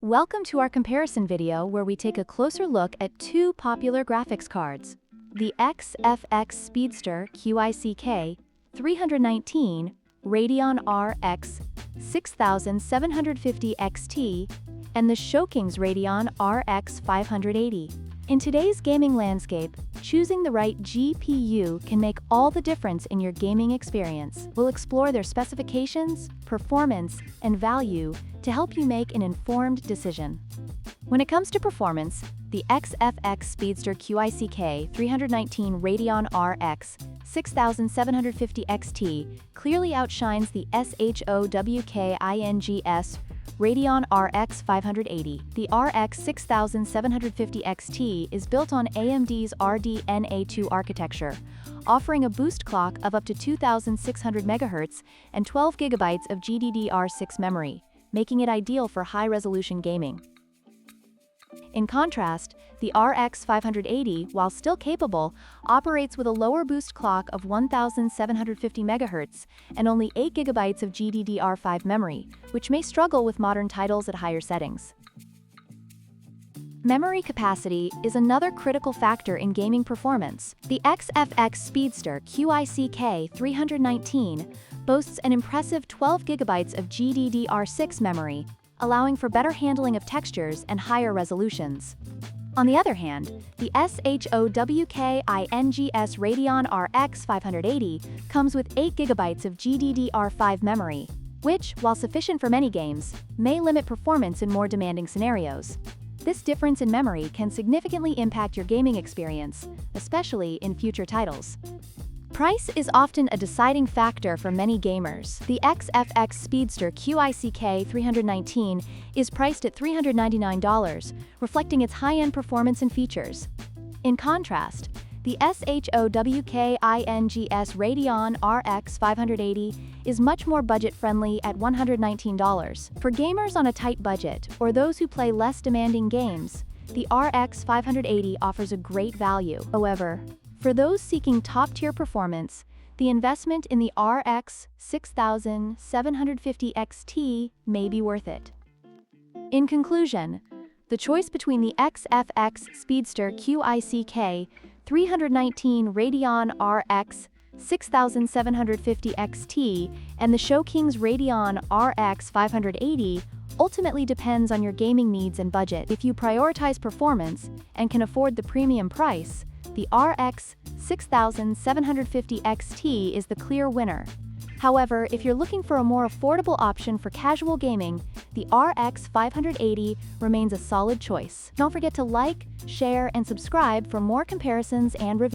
Welcome to our comparison video where we take a closer look at two popular graphics cards. The XFX Speedster QICK 319 Radeon RX 6750 XT and the SHOWKINGS Radeon RX 580. In today's gaming landscape, choosing the right GPU can make all the difference in your gaming experience. We'll explore their specifications, performance, and value to help you make an informed decision. When it comes to performance, the XFX Speedster QICK 319 Radeon RX 6750 XT clearly outshines the SHOWKINGS Radeon RX 580. The RX 6750 XT is built on AMD's RDNA2 architecture, offering a boost clock of up to 2600 MHz and 12 GB of GDDR6 memory, making it ideal for high-resolution gaming. In contrast, the RX 580, while still capable, operates with a lower boost clock of 1750 MHz and only 8 GB of GDDR5 memory, which may struggle with modern titles at higher settings. Memory capacity is another critical factor in gaming performance. The XFX Speedster QICK 319 boasts an impressive 12 GB of GDDR6 memory, allowing for better handling of textures and higher resolutions. On the other hand, the SHOWKINGS Radeon RX 580 comes with 8 GB of GDDR5 memory, which, while sufficient for many games, may limit performance in more demanding scenarios. This difference in memory can significantly impact your gaming experience, especially in future titles. Price is often a deciding factor for many gamers. The XFX Speedster QICK 319 is priced at $399, reflecting its high-end performance and features. In contrast, the SHOWKINGS Radeon RX 580 is much more budget-friendly at $119. For gamers on a tight budget or those who play less demanding games, the RX 580 offers a great value. However, for those seeking top-tier performance, the investment in the RX 6750 XT may be worth it. In conclusion, the choice between the XFX Speedster QICK 319 Radeon RX 6750 XT and the SHOWKINGS Radeon RX 580 ultimately depends on your gaming needs and budget. If you prioritize performance and can afford the premium price, the RX 6750 XT is the clear winner. However, if you're looking for a more affordable option for casual gaming, the RX 580 remains a solid choice. Don't forget to like, share, and subscribe for more comparisons and reviews.